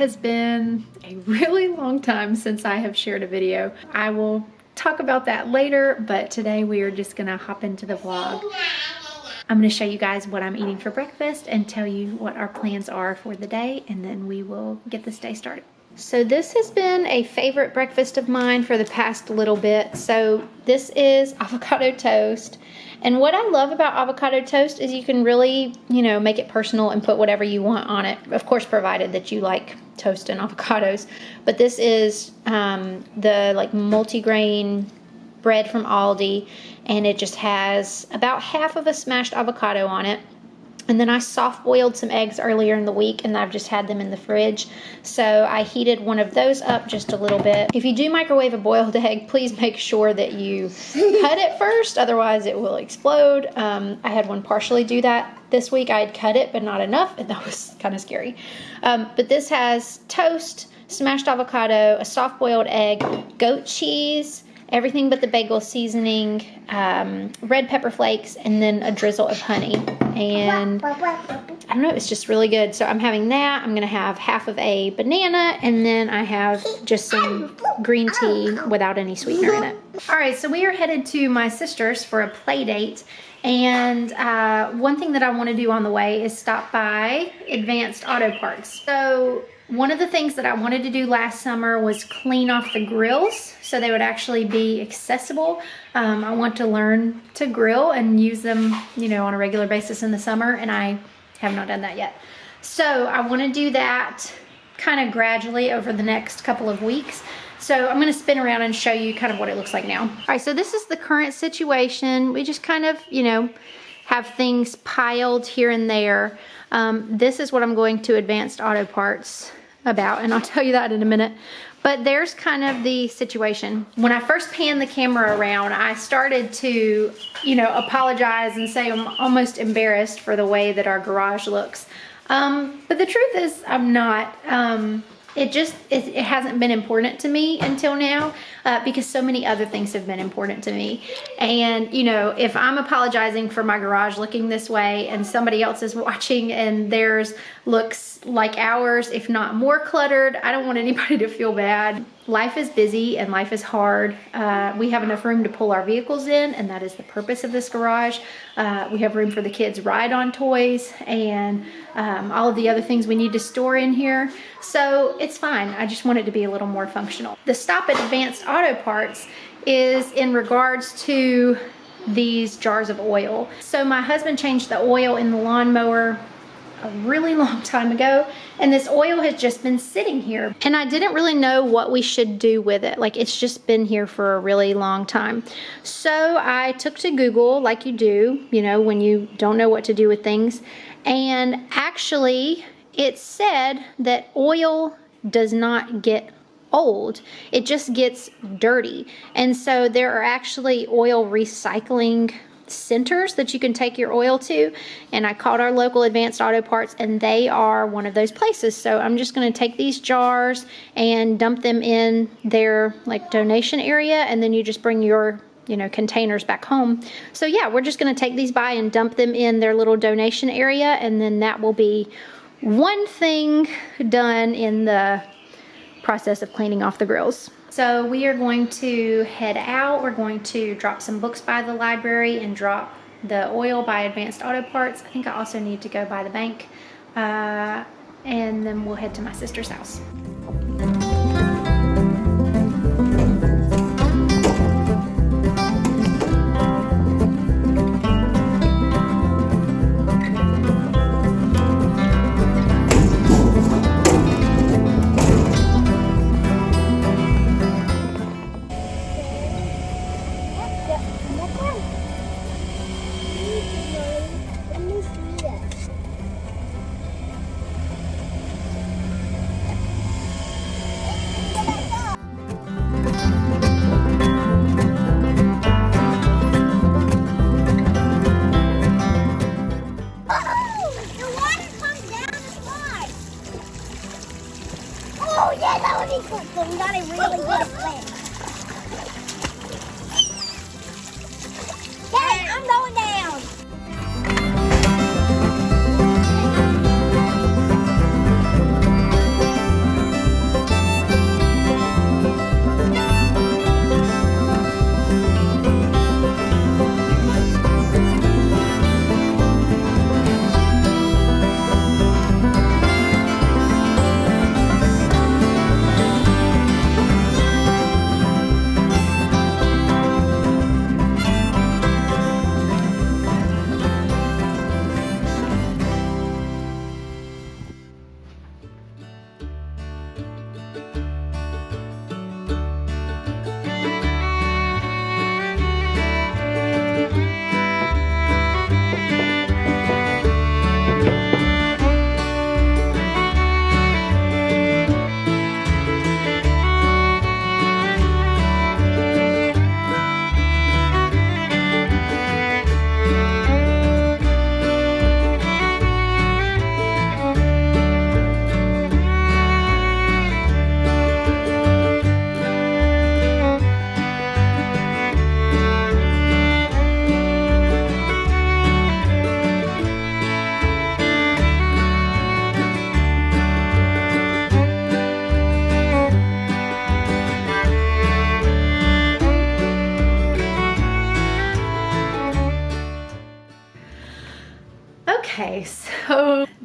has been a really long time since I have shared a video. I will talk about that later, but today we are just gonna hop into the vlog. I'm gonna show you guys what I'm eating for breakfast and tell you what our plans are for the day, and then we will get this day started. So this has been a favorite breakfast of mine for the past little bit. So this is avocado toast. And what I love about avocado toast is you can really, you know, make it personal and put whatever you want on it. Of course, provided that you like toast and avocados. But this is the like multigrain bread from Aldi, and it just has about half of a smashed avocado on it. And then I soft boiled some eggs earlier in the week, and I've just had them in the fridge. So I heated one of those up just a little bit. If you do microwave a boiled egg, please make sure that you cut it first, otherwise it will explode. I had one partially do that this week. I had cut it, but not enough, and that was kind of scary. But this has toast, smashed avocado, a soft boiled egg, goat cheese, everything but the bagel seasoning, red pepper flakes, and then a drizzle of honey. And I don't know, it's just really good. So I'm having that. I'm gonna have half of a banana, and then I have just some green tea without any sweetener in it. All right, so we are headed to my sister's for a play date. And one thing that I want to do on the way is stop by Advanced Auto Parts. So one of the things that I wanted to do last summer was clean off the grills so they would actually be accessible. I want to learn to grill and use them, you know, on a regular basis in the summer, and I have not done that yet. So I want to do that kind of gradually over the next couple of weeks. So I'm going to spin around and show you kind of what it looks like now. All right, so this is the current situation. We just kind of, you know, have things piled here and there. This is what I'm going to Advanced Auto Parts about, and I'll tell you that in a minute. But there's kind of the situation. When I first panned the camera around, I started to, you know, apologize and say I'm almost embarrassed for the way that our garage looks. But the truth is I'm not. It hasn't been important to me until now because so many other things have been important to me. And, you know, if I'm apologizing for my garage looking this way and somebody else is watching and theirs looks like ours, if not more cluttered, I don't want anybody to feel bad. Life is busy and life is hard. We have enough room to pull our vehicles in, and that is the purpose of this garage. We have room for the kids' ride-on toys and all of the other things we need to store in here. So it's fine. I just want it to be a little more functional. The stop at Advanced Auto Parts is in regards to these jars of oil. So my husband changed the oil in the lawnmower a really long time ago, and this oil has just been sitting here, and I didn't really know what we should do with it. Like, it's just been here for a really long time. So I took to Google, like you do, you know, when you don't know what to do with things, and actually it said that oil does not get old, it just gets dirty. And so there are actually oil recycling centers that you can take your oil to, and I called our local Advanced Auto Parts, and they are one of those places. So I'm just going to take these jars and dump them in their like donation area, and then you just bring your, you know, containers back home. So yeah, we're just going to take these by and dump them in their little donation area, and then that will be one thing done in the process of cleaning off the grills. So we are going to head out. We're going to drop some books by the library and drop the oil by Advanced Auto Parts. I think I also need to go by the bank. And then we'll head to my sister's house. I'm going down.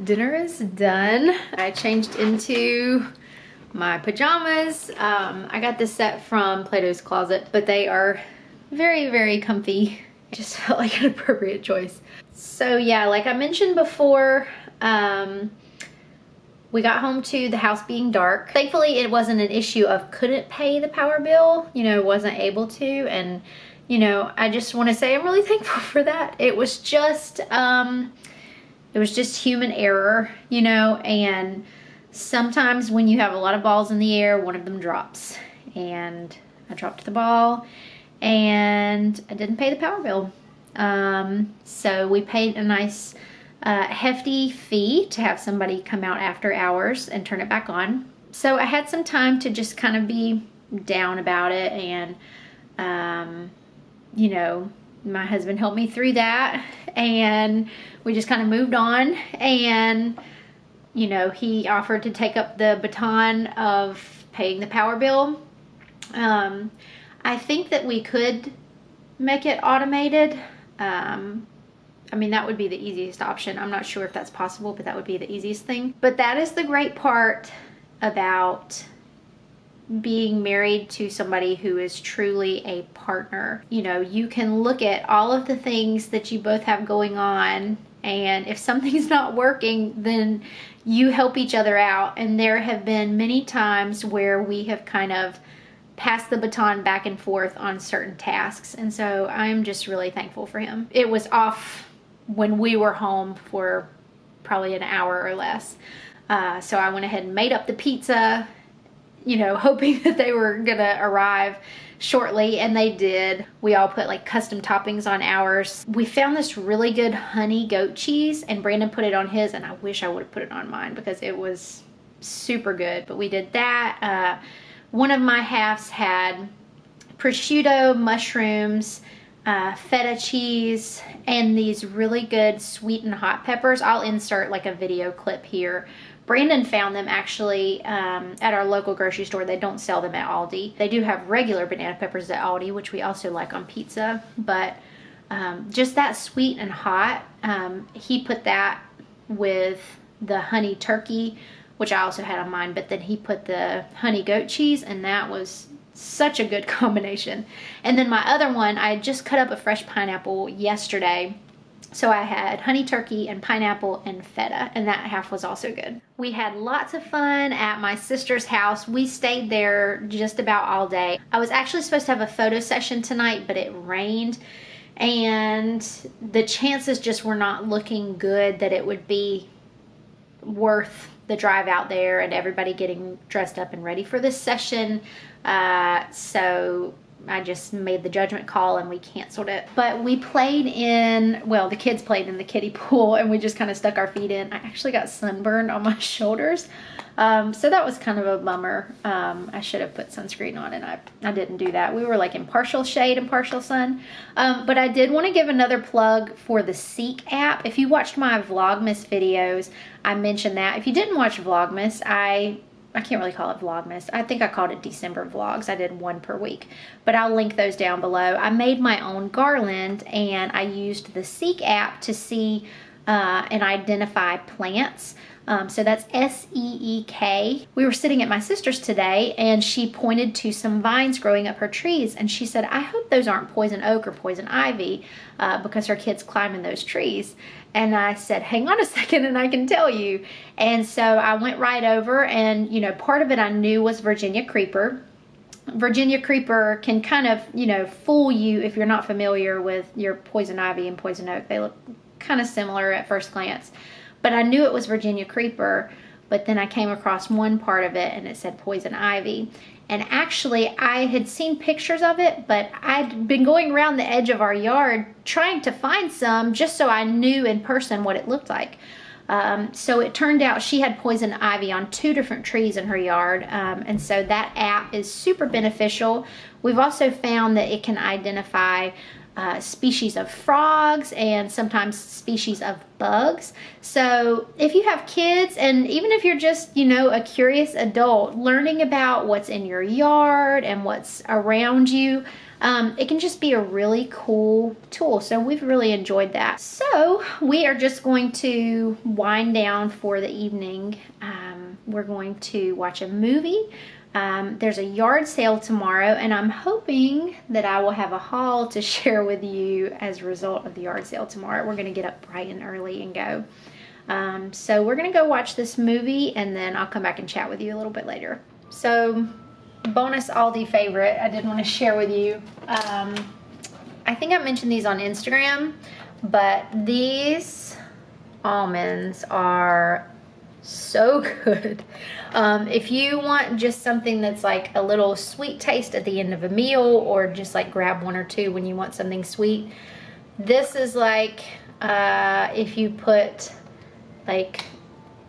dinner is done. I changed into my pajamas. I got this set from Plato's Closet, but they are very, very comfy. It just felt like an appropriate choice. So yeah, like I mentioned before, we got home to the house being dark. Thankfully, it wasn't an issue of couldn't pay the power bill, you know, wasn't able to. And, you know, I just want to say I'm really thankful for that. It was just human error, you know, and sometimes when you have a lot of balls in the air, one of them drops. And I dropped the ball and I didn't pay the power bill. So we paid a nice hefty fee to have somebody come out after hours and turn it back on. So I had some time to just kind of be down about it, and you know, my husband helped me through that, and we just kind of moved on. And you know, he offered to take up the baton of paying the power bill. I think that we could make it automated. I mean, that would be the easiest option. I'm not sure if that's possible, but that would be the easiest thing. But that is the great part about being married to somebody who is truly a partner. You know, you can look at all of the things that you both have going on, and if something's not working, then you help each other out. And there have been many times where we have kind of passed the baton back and forth on certain tasks. And so I'm just really thankful for him. It was off when we were home for probably an hour or less. So I went ahead and made up the pizza, you know, hoping that they were gonna arrive shortly, and they did. We all put like custom toppings on ours. We found this really good honey goat cheese, and Brandon put it on his, and I wish I would have put it on mine because it was super good. But we did that. One of my halves had prosciutto, mushrooms, feta cheese, and these really good sweet and hot peppers. I'll insert like a video clip here. Brandon found them actually at our local grocery store. They don't sell them at Aldi. They do have regular banana peppers at Aldi, which we also like on pizza, but just that sweet and hot. He put that with the honey turkey, which I also had on mine, but then he put the honey goat cheese, and that was such a good combination. And then my other one, I just cut up a fresh pineapple yesterday. So I had honey turkey and pineapple and feta, and that half was also good. We had lots of fun at my sister's house. We stayed there just about all day. I was actually supposed to have a photo session tonight, but it rained, and the chances just were not looking good that it would be worth the drive out there and everybody getting dressed up and ready for this session. So I just made the judgment call and we canceled it. But we played in, well, the kids played in the kiddie pool, and we just kind of stuck our feet in. I actually got sunburned on my shoulders. So that was kind of a bummer. I should have put sunscreen on, and I didn't do that. We were like in partial shade and partial sun. But I did want to give another plug for the Seek app. If you watched my Vlogmas videos, I mentioned that. If you didn't watch Vlogmas, I can't really call it Vlogmas. I think I called it December Vlogs. I did one per week, but I'll link those down below. I made my own garland, and I used the Seek app to see and identify plants. So that's S-E-E-K. We were sitting at my sister's today, and she pointed to some vines growing up her trees, and she said, I hope those aren't poison oak or poison ivy, because her kids climb in those trees. And I said, hang on a second and I can tell you. And so I went right over, and you know, part of it I knew was Virginia creeper. Virginia creeper can kind of, you know, fool you if you're not familiar with your poison ivy and poison oak. They look kind of similar at first glance. But I knew it was Virginia creeper, but then I came across one part of it and it said poison ivy. And actually I had seen pictures of it, but I'd been going around the edge of our yard trying to find some just so I knew in person what it looked like. So it turned out she had poison ivy on 2 different trees in her yard. And so that app is super beneficial. We've also found that it can identify species of frogs and sometimes species of bugs. So if you have kids, and even if you're just, you know, a curious adult, learning about what's in your yard and what's around you, it can just be a really cool tool. So we've really enjoyed that. So we are just going to wind down for the evening. We're going to watch a movie. There's a yard sale tomorrow, and I'm hoping that I will have a haul to share with you as a result of the yard sale tomorrow. We're going to get up bright and early and go. So we're going to go watch this movie, and then I'll come back and chat with you a little bit later. So, bonus Aldi favorite I did want to share with you. I think I mentioned these on Instagram, but these almonds are so good. If you want just something that's like a little sweet taste at the end of a meal, or just like grab one or two when you want something sweet, this is like if you put like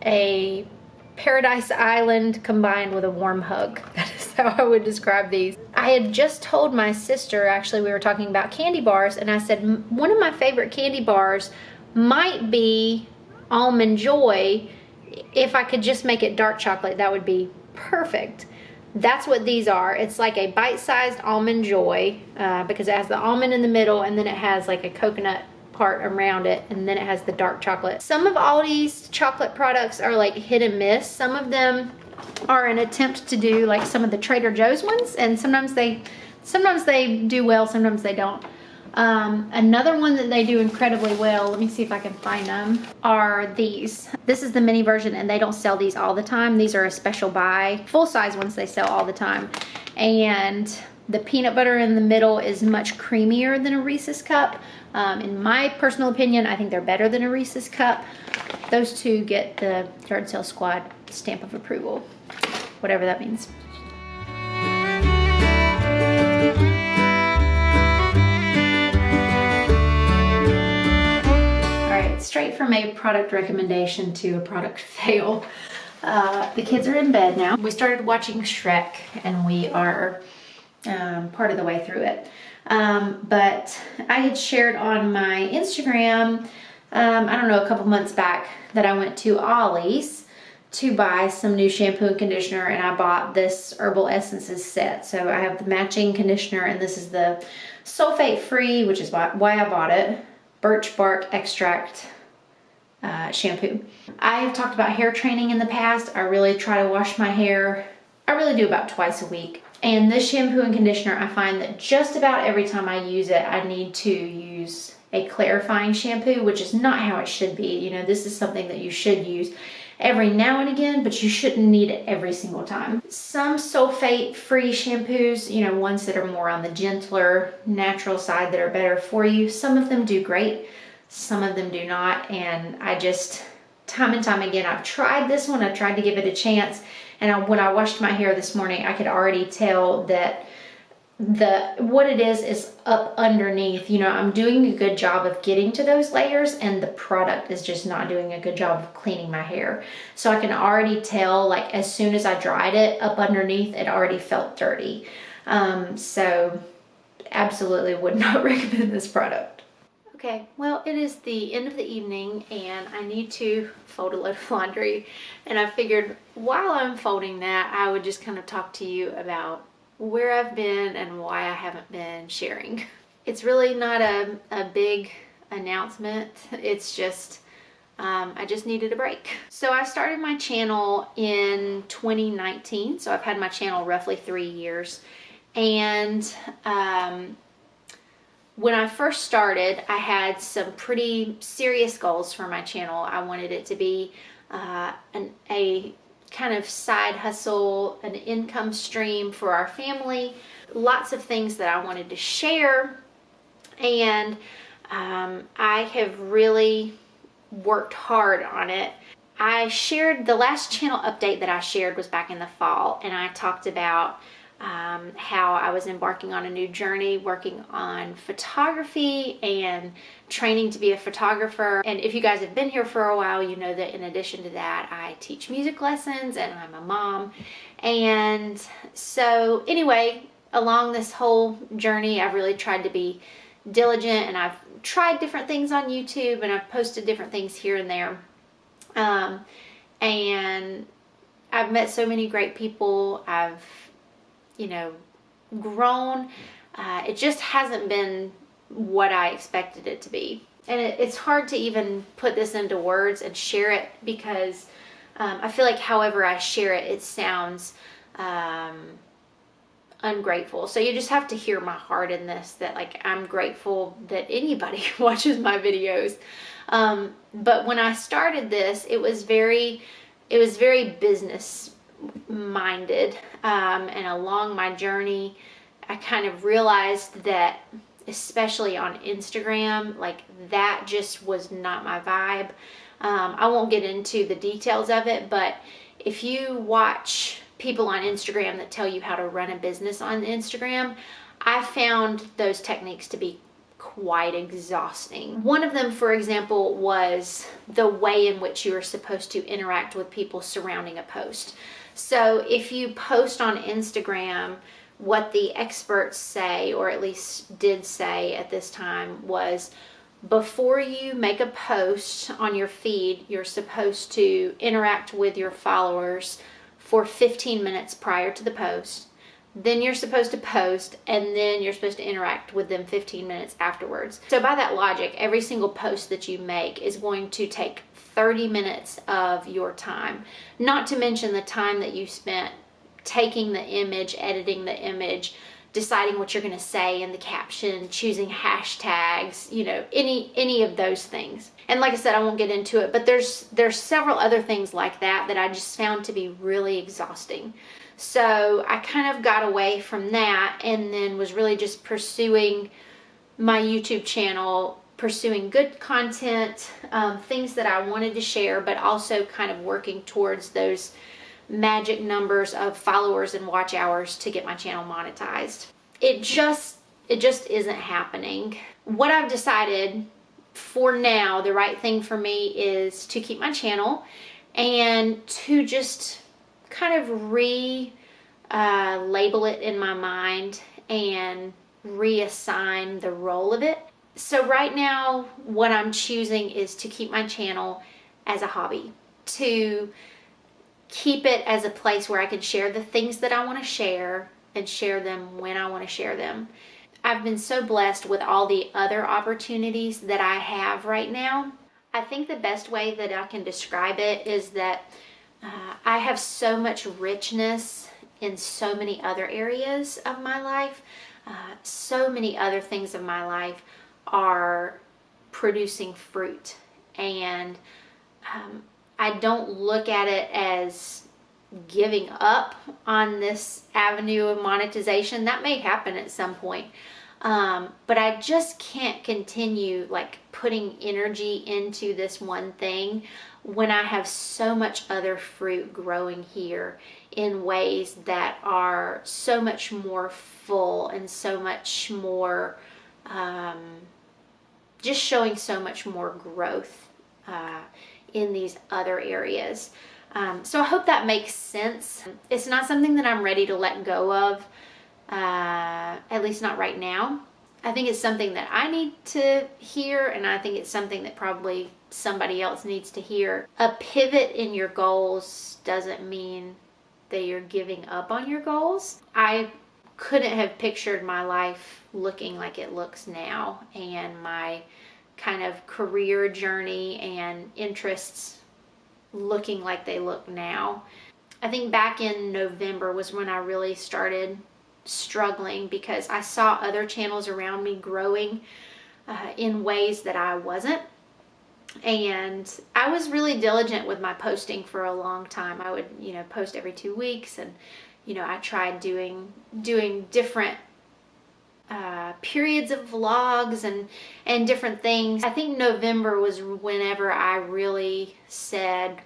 a Paradise Island combined with a warm hug. That is how I would describe these. I had just told my sister, actually, we were talking about candy bars, and I said one of my favorite candy bars might be Almond Joy. If I could just make it dark chocolate, that would be perfect. That's what these are. It's like a bite-sized Almond Joy because it has the almond in the middle, and then it has like a coconut part around it, and then it has the dark chocolate. Some of Aldi's chocolate products are like hit and miss. Some of them are an attempt to do like some of the Trader Joe's ones, and sometimes they do well, sometimes they don't. Another one that they do incredibly well, let me see if I can find them, are these. This is the mini version, and they don't sell these all the time. These are a special buy. Full-size ones they sell all the time. And the peanut butter in the middle is much creamier than a Reese's cup. In my personal opinion, I think they're better than a Reese's cup. Those two get the Yard Sale Squad stamp of approval, whatever that means. Straight from a product recommendation to a product fail. The kids are in bed now. We started watching Shrek, and we are part of the way through it. But I had shared on my Instagram, I don't know, a couple months back, that I went to Ollie's to buy some new shampoo and conditioner, and I bought this Herbal Essences set. So I have the matching conditioner, and this is the sulfate-free, which is why I bought it, birch bark extract shampoo. I've talked about hair training in the past. I really try to wash my hair. I really do about twice a week. And this shampoo and conditioner, I find that just about every time I use it, I need to use a clarifying shampoo, which is not how it should be. You know, this is something that you should use every now and again, but you shouldn't need it every single time. Some sulfate-free shampoos, you know, ones that are more on the gentler, natural side that are better for you, some of them do great, some of them do not. And I just, time and time again, I've tried this one, I've tried to give it a chance, and when I washed my hair this morning, I could already tell that what it is up underneath. You know, I'm doing a good job of getting to those layers, and the product is just not doing a good job of cleaning my hair. So I can already tell, like, as soon as I dried it, up underneath it already felt dirty. So absolutely would not recommend this product. Okay, well, it is the end of the evening, and I need to fold a load of laundry, and I figured while I'm folding that, I would just kind of talk to you about where I've been and why I haven't been sharing. It's really not a big announcement. It's just, I just needed a break. So I started my channel in 2019. So I've had my channel roughly 3 years. And when I first started, I had some pretty serious goals for my channel. I wanted it to be a kind of side hustle, an income stream for our family, lots of things that I wanted to share. And I have really worked hard on it. I shared, the last channel update that I shared was back in the fall, and I talked about how I was embarking on a new journey, working on photography and training to be a photographer. And if you guys have been here for a while, you know that in addition to that, I teach music lessons and I'm a mom. And so anyway, along this whole journey, I've really tried to be diligent, and I've tried different things on YouTube, and I've posted different things here and there. And I've met so many great people. I've, grown. It just hasn't been what I expected it to be. And it's hard to even put this into words and share it, because I feel like however I share it, it sounds ungrateful. So you just have to hear my heart in this, that like I'm grateful that anybody watches my videos. But when I started this, it was very business minded. And along my journey, I kind of realized that, especially on Instagram, like that just was not my vibe. I won't get into the details of it, but if you watch people on Instagram that tell you how to run a business on Instagram, I found those techniques to be quite exhausting. One of them, for example, was the way in which you are supposed to interact with people surrounding a post. So if you post on Instagram, what the experts say, or at least did say at this time, was before you make a post on your feed, you're supposed to interact with your followers for 15 minutes prior to the post. Then you're supposed to post, and then you're supposed to interact with them 15 minutes afterwards. So by that logic, every single post that you make is going to take 30 minutes of your time, not to mention the time that you spent taking the image, editing the image, deciding what you're going to say in the caption, choosing hashtags, any of those things. And like I said, I won't get into it, but there's several other things like that I just found to be really exhausting. So I kind of got away from that, and then was really just pursuing my YouTube channel, pursuing good content, things that I wanted to share, but also kind of working towards those magic numbers of followers and watch hours to get my channel monetized. It just isn't happening. What I've decided for now, the right thing for me is to keep my channel and to just kind of label it in my mind and reassign the role of it. So right now, what I'm choosing is to keep my channel as a hobby, to keep it as a place where I can share the things that I want to share and share them when I want to share them. I've been so blessed with all the other opportunities that I have right now. I think the best way that I can describe it is that I have so much richness in so many other areas of my life. So many other things of my life are producing fruit, and I don't look at it as giving up on this avenue of monetization. That may happen at some point, but I just can't continue like putting energy into this one thing when I have so much other fruit growing here in ways that are so much more full and so much more just showing so much more growth in these other areas. So I hope that makes sense. It's not something that I'm ready to let go of, at least not right now. I think it's something that I need to hear, and I think it's something that probably somebody else needs to hear. A pivot in your goals doesn't mean that you're giving up on your goals. I couldn't have pictured my life looking like it looks now, and my kind of career journey and interests looking like they look now. I think back in November was when I really started struggling, because I saw other channels around me growing in ways that I wasn't. And I was really diligent with my posting for a long time. I would, post every 2 weeks, and, I tried doing different periods of vlogs and different things. I think November was whenever I really said,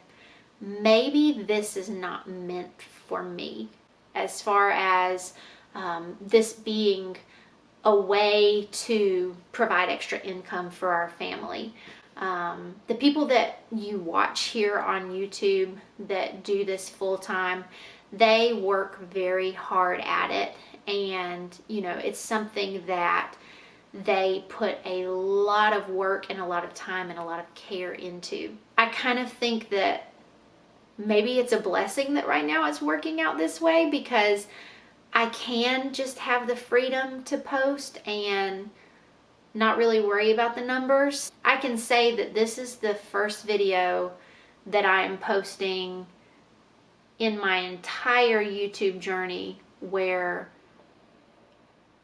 maybe this is not meant for me, as far as this being a way to provide extra income for our family. The people that you watch here on YouTube that do this full time, they work very hard at it. And, it's something that they put a lot of work and a lot of time and a lot of care into. I kind of think that maybe it's a blessing that right now it's working out this way, because I can just have the freedom to post and not really worry about the numbers. I can say that this is the first video that I am posting in my entire YouTube journey where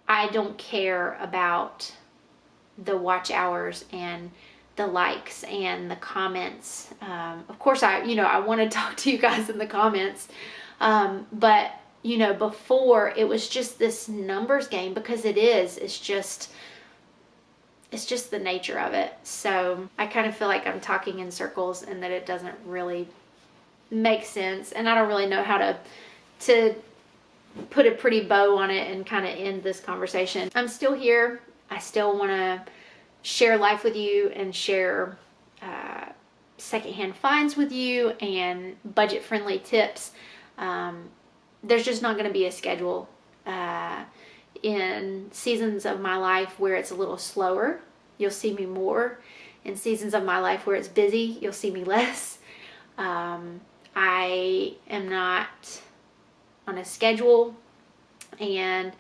I don't care about the watch hours and the likes and the comments. Of course, I want to talk to you guys in the comments, but before it was just this numbers game, because it's just the nature of it. So I kind of feel like I'm talking in circles and that it doesn't really make sense, and I don't really know how to put a pretty bow on it and kind of end this conversation. I'm still here. I still want to share life with you and share secondhand finds with you and budget-friendly tips. There's just not going to be a schedule. In seasons of my life where it's a little slower, you'll see me more. In seasons of my life where it's busy, you'll see me less. I am not on a schedule, and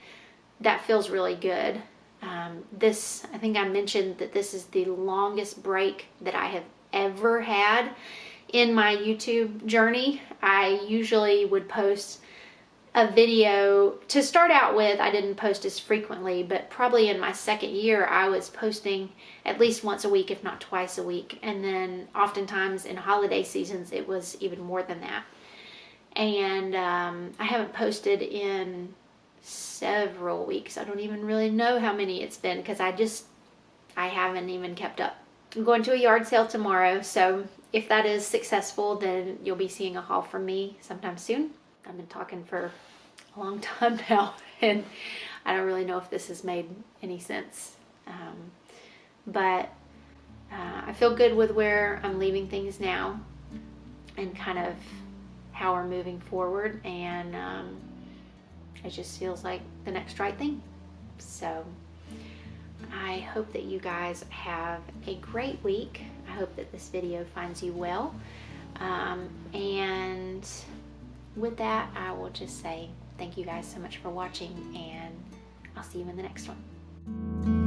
that feels really good. I think I mentioned that this is the longest break that I have ever had in my YouTube journey. I usually would post a video to start out with. I didn't post as frequently, but probably in my second year I was posting at least once a week, if not twice a week, and then oftentimes in holiday seasons it was even more than that. And I haven't posted in several weeks. I don't even really know how many it's been, because I haven't even kept up. I'm going to a yard sale tomorrow, so if that is successful, then you'll be seeing a haul from me sometime soon. I've been talking for a long time now, and I don't really know if this has made any sense. But I feel good with where I'm leaving things now and kind of how we're moving forward, and it just feels like the next right thing. So I hope that you guys have a great week. I hope that this video finds you well. And with that, I will just say thank you guys so much for watching, and I'll see you in the next one.